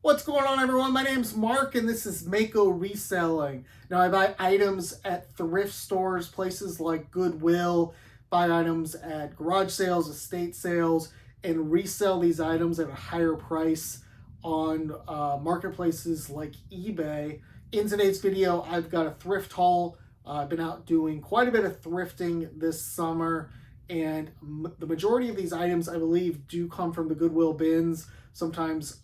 What's going on, everyone? My name's Mark, and this is Mako Reselling. Now, I buy items at thrift stores, places like Goodwill, buy items at garage sales, estate sales, and resell these items at a higher price on marketplaces like eBay. In today's video, I've got a thrift haul. I've been out doing quite a bit of thrifting this summer, and the majority of these items, I believe, do come from the Goodwill bins. Sometimes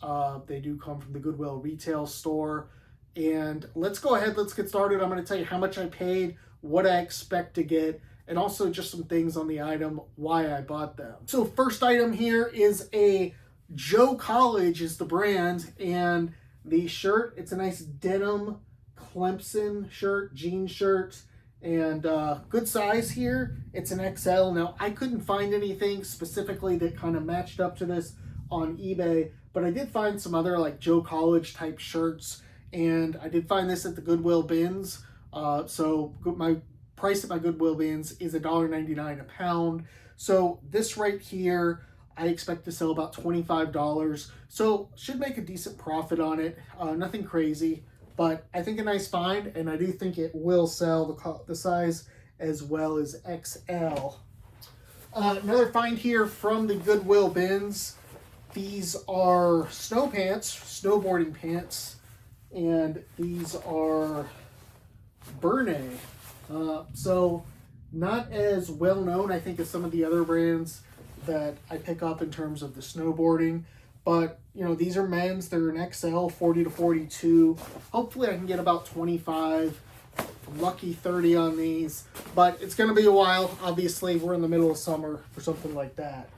they do come from the Goodwill retail store. And let's go ahead, let's get started. I'm going to tell you how much I paid, what I expect to get, and also just some things on the item, why I bought them. So first item here is a Joe College is the brand, and the shirt, it's a nice denim Clemson shirt, jean shirt, and good size here. It's an XL. Now, I couldn't find anything specifically that kind of matched up to this on eBay, but I did find some other like Joe College type shirts, and I did find this at the Goodwill bins. So my price at my Goodwill bins is $1.99 a pound. So this right here, I expect to sell about $25. So should make a decent profit on it. Nothing crazy, but I think a nice find, and I do think it will sell the size as well as XL. Another find here from the Goodwill bins. These are snow pants, snowboarding pants, and these are Burney. So not as well known, I think, as some of the other brands that I pick up in terms of the snowboarding. But, you know, these are men's. They're an XL, 40 to 42. Hopefully I can get about 25. I'm lucky 30 on these. But it's going to be a while. Obviously, we're in the middle of summer for something like that.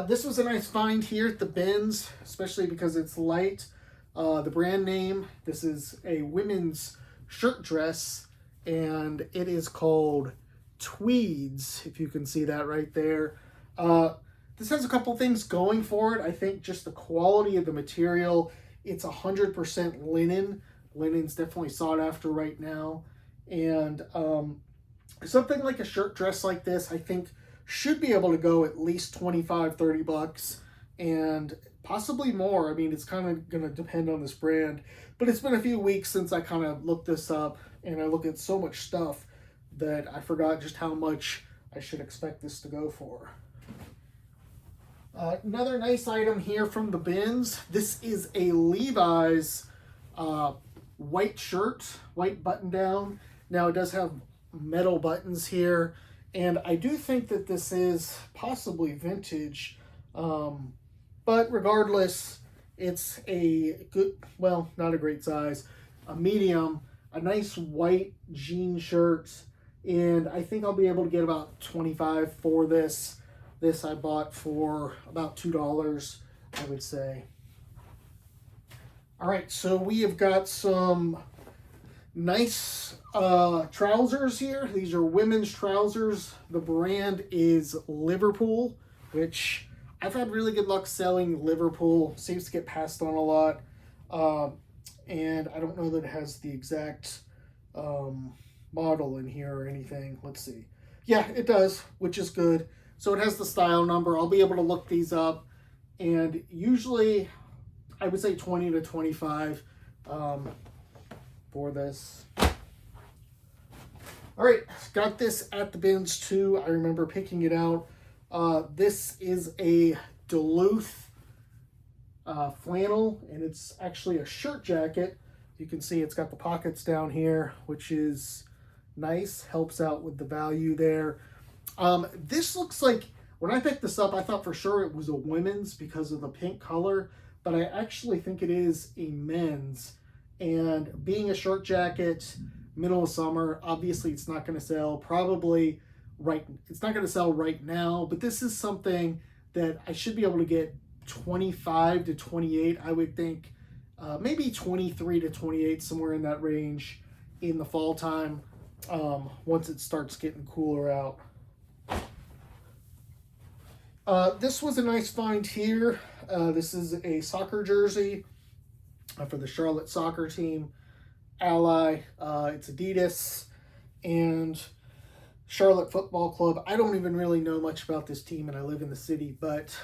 This was a nice find here at the bins, especially because it's light. The brand name, this is a women's shirt dress, and it is called Tweeds, if you can see that right there. This has a couple things going for it. I think just the quality of the material. It's 100% linen. Linen's definitely sought after right now. And something like a shirt dress like this, I think, should be able to go at least 25, 30 bucks, and possibly more. I mean, it's kind of going to depend on this brand, but it's been a few weeks since I kind of looked this up, and I look at so much stuff that I forgot just how much I should expect this to go for. Another nice item here from the bins. This is a Levi's white shirt, white button down. Now it does have metal buttons here, and I do think that this is possibly vintage, but regardless, it's a good, well, not a great size, a medium, a nice white jean shirt, and I think I'll be able to get about 25 for this. This I bought for about $2, I would say. All right, so we have got some nice trousers here. These are women's trousers. The brand is Liverpool, which I've had really good luck selling. Liverpool seems to get passed on a lot. And I don't know that it has the exact model in here or anything. Let's see. Yeah, it does, which is good. So it has the style number. I'll be able to look these up. And usually, I would say 20 to 25 for this. All right, got this at the bins too. I remember picking it out. This is a Duluth flannel, and it's actually a shirt jacket. You can see it's got the pockets down here, which is nice, helps out with the value there. This looks like, when I picked this up, I thought for sure it was a women's because of the pink color, but I actually think it is a men's. And being a shirt jacket, middle of summer, obviously it's not going to sell probably right. It's not going to sell right now, but this is something that I should be able to get 25 to 28. I would think maybe 23 to 28, somewhere in that range in the fall time, once it starts getting cooler out. This was a nice find here. This is a soccer jersey for the Charlotte soccer team, Ally. It's Adidas and Charlotte Football Club. I don't even really know much about this team, and I live in the city, but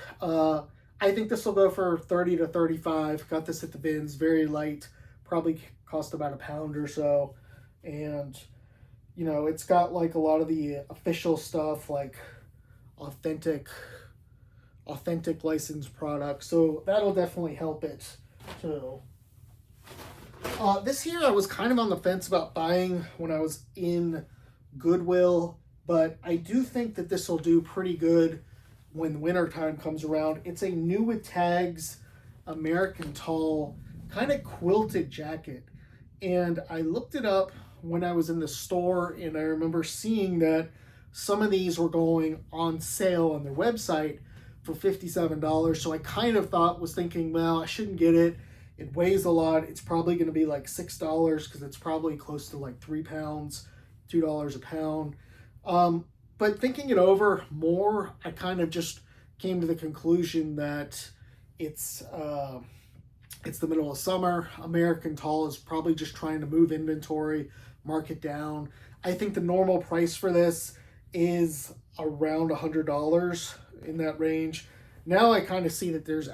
I think this will go for 30 to 35. Got this at the bins, very light, probably cost about a pound or so. And, you know, it's got like a lot of the official stuff, like authentic licensed products. So that'll definitely help it too. This here I was kind of on the fence about buying when I was in Goodwill, but I do think that this will do pretty good when winter time comes around. It's a new with tags American tall kind of quilted jacket, and I looked it up when I was in the store, and I remember seeing that some of these were going on sale on their website for $57. So I kind of was thinking, well, I shouldn't get it. It weighs a lot. It's probably going to be like $6 because it's probably close to like 3 pounds, $2 a pound. But thinking it over more, I kind of just came to the conclusion that it's the middle of summer. American Tall is probably just trying to move inventory, mark it down. I think the normal price for this is around $100, in that range. Now I kind of see that there's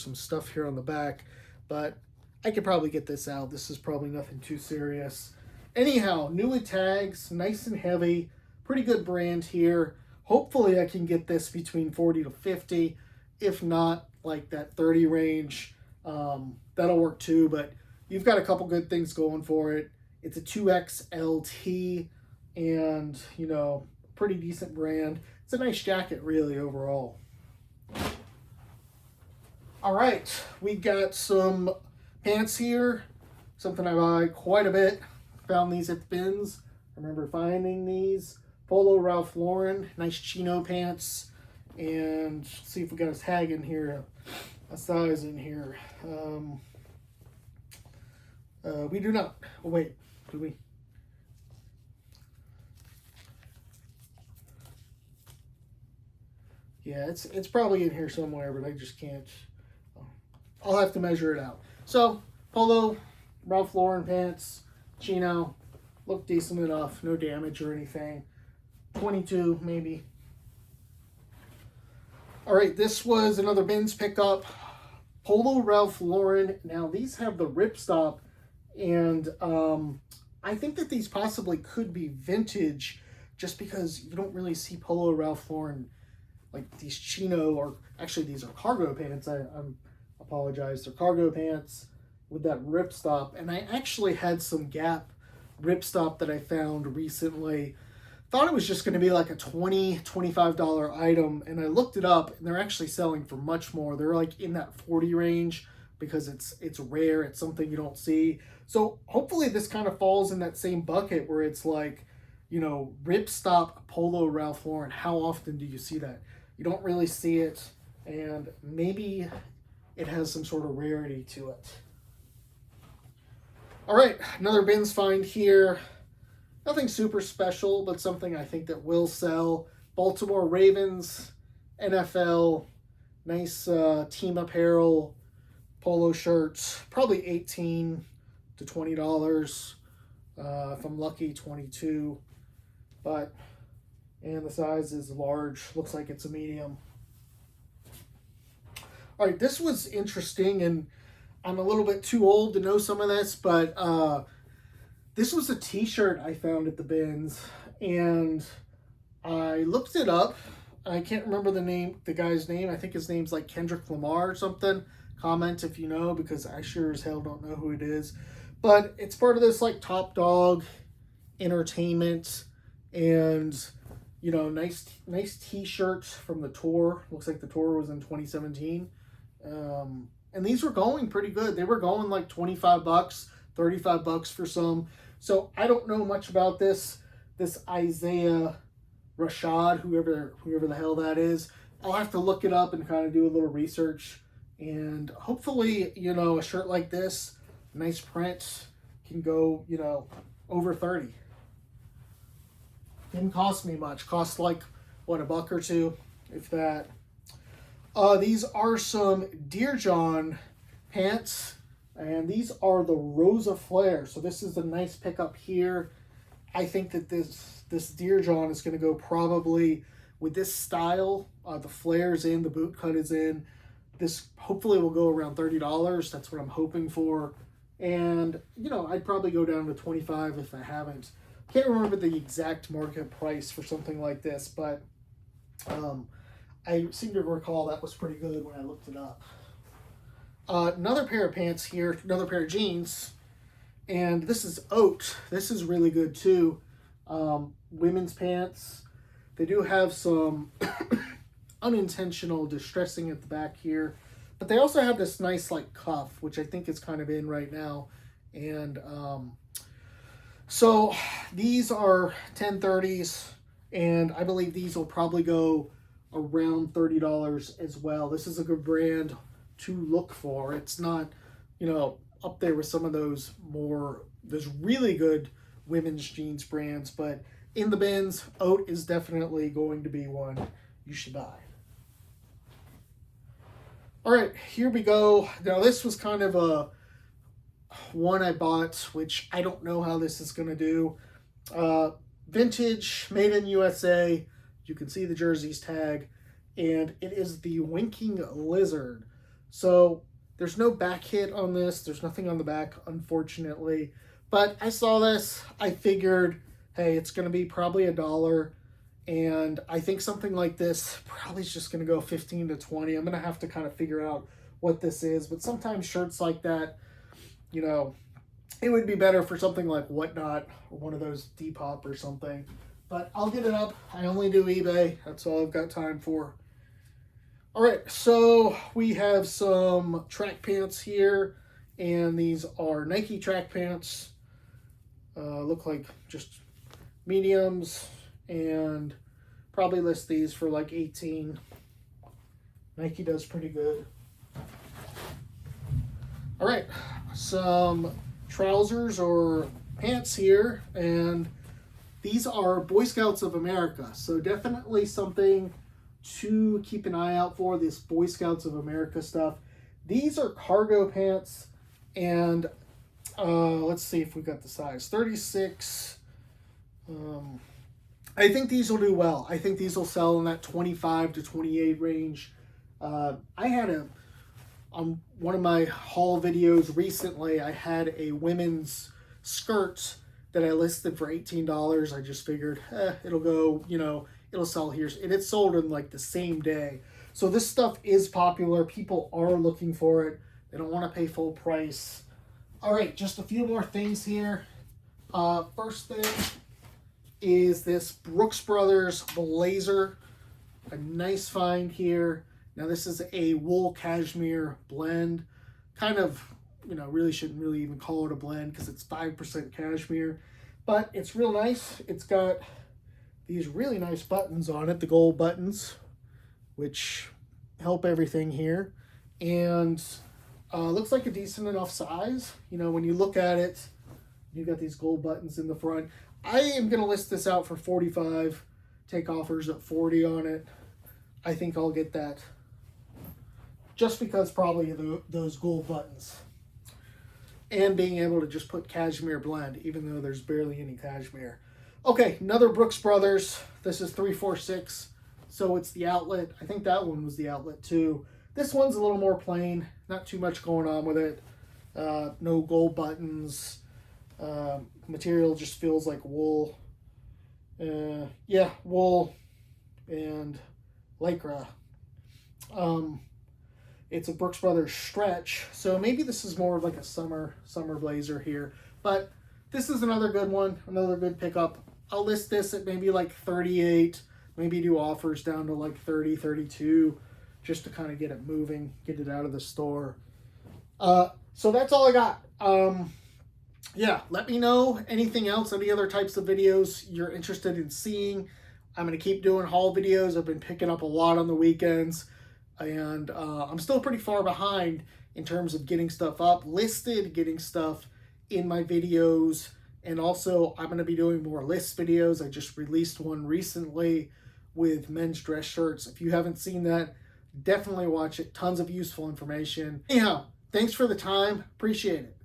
some stuff here on the back, but I could probably get this out. This is probably nothing too serious. Anyhow, new with tags, nice and heavy, pretty good brand here. Hopefully I can get this between 40 to 50. If not, like that 30 range, that'll work too, but you've got a couple good things going for it. It's a 2XLT and, you know, pretty decent brand. It's a nice jacket, really, overall. All right, we got some pants here, something I buy quite a bit. Found these at the bins. I remember finding these. Polo Ralph Lauren, nice chino pants. And let's see if we got a tag in here, a size in here. We do not. Oh, wait, do we? Yeah, it's probably in here somewhere, but I just can't. I'll have to measure it out. So, Polo, Ralph Lauren pants, chino, look decent enough, no damage or anything. 22 maybe. All right, this was another bins pickup. Polo Ralph Lauren. Now these have the ripstop, and I think that these possibly could be vintage, just because you don't really see Polo Ralph Lauren like these chino, or actually these are cargo pants. I apologize. They're cargo pants with that ripstop, and I actually had some Gap ripstop that I found recently. Thought it was just going to be like a $20-$25 item, and I looked it up, and they're actually selling for much more. They're like in that 40 range because it's rare. It's something you don't see. So hopefully this kind of falls in that same bucket where it's like, you know, ripstop Polo Ralph Lauren. How often do you see that? You don't really see it, and maybe it has some sort of rarity to it. All right, another bins find here. Nothing super special, but something I think that will sell. Baltimore Ravens, NFL, nice team apparel, polo shirts, probably $18 to $20. If I'm lucky, 22. And the size is large. Looks like it's a medium. All right, this was interesting, and I'm a little bit too old to know some of this, but this was a t-shirt I found at the bins, and I looked it up. I can't remember the guy's name. I think his name's like Kendrick Lamar or something. Comment if you know, because I sure as hell don't know who it is. But it's part of this like Top Dog Entertainment, and you know, nice t-shirt from the tour. Looks like the tour was in 2017. And these were going pretty good. They were going like 25 bucks, 35 bucks for some. So I don't know much about this Isaiah Rashad, whoever the hell that is. I'll have to look it up and kind of do a little research. And hopefully, you know, a shirt like this, nice print, can go, you know, over 30. Didn't cost me much. Cost like, what, $1 or $2, if that. These are some Dear John pants, and these are the Rosa Flare. So this is a nice pickup here. I think that this Dear John is going to go probably with this style, the flares in, the boot cut is in. This hopefully will go around $30. That's what I'm hoping for. And, you know, I'd probably go down to 25 if I haven't. Can't remember the exact market price for something like this, but I seem to recall that was pretty good when I looked it up. Another pair of pants here, another pair of jeans, and this is oat. This is really good too. Women's pants. They do have some unintentional distressing at the back here, but they also have this nice like cuff, which I think is kind of in right now. And so these are 1030s, and I believe these will probably go around $30 as well. This is a good brand to look for. It's not, you know, up there with some of those there's really good women's jeans brands, but in the bins, oat is definitely going to be one you should buy. All right, here we go. Now this was kind of a one I bought, which I don't know how this is going to do. Vintage, made in USA. You can see the jersey's tag, and it is the Winking Lizard. So there's no back hit on this. There's nothing on the back, unfortunately. But I saw this. I figured, hey, it's going to be probably $1. And I think something like this probably is just going to go 15 to 20. I'm going to have to kind of figure out what this is. But sometimes shirts like that, you know, it would be better for something like Whatnot or one of those Depop or something. But I'll get it up. I only do eBay. That's all I've got time for. All right, so we have some track pants here, and these are Nike track pants. Look like just mediums, and probably list these for like 18. Nike does pretty good. All right, some trousers or pants here, and these are Boy Scouts of America, so definitely something to keep an eye out for, this Boy Scouts of America stuff. These are cargo pants, and let's see if we got the size. 36. I think these will do well. I think these will sell in that 25 to 28 range. I had on one of my haul videos recently, I had a women's skirt that I listed for $18. I just figured, it'll go, you know, it'll sell here. And it sold in like the same day. So this stuff is popular. People are looking for it. They don't want to pay full price. All right, just a few more things here. First thing is this Brooks Brothers blazer. A nice find here. Now this is a wool cashmere blend. Kind of, you know, really shouldn't really even call it a blend because it's 5% cashmere. But it's real nice. It's got these really nice buttons on it, the gold buttons, which help everything here. And looks like a decent enough size. You know, when you look at it, you got these gold buttons in the front. I am going to list this out for $45. Take offers at $40 on it. I think I'll get that. Just because probably those gold buttons. And being able to just put cashmere blend, even though there's barely any cashmere. Okay, another Brooks Brothers. This is 346, so it's the outlet. I think that one was the outlet too. This one's a little more plain, not too much going on with it. No gold buttons. Material just feels like wool. Yeah, wool and lycra. It's a Brooks Brothers stretch, so maybe this is more like a summer blazer here. But this is another good one, another good pickup. I'll list this at maybe like 38, maybe do offers down to like 30, 32, just to kind of get it moving, get it out of the store. So that's all I got. Yeah, let me know anything else, any other types of videos you're interested in seeing. I'm going to keep doing haul videos. I've been picking up a lot on the weekends, and I'm still pretty far behind in terms of getting stuff up, listed, getting stuff in my videos. And also, I'm going to be doing more list videos. I just released one recently with men's dress shirts. If you haven't seen that, definitely watch it. Tons of useful information. Anyhow, thanks for the time. Appreciate it.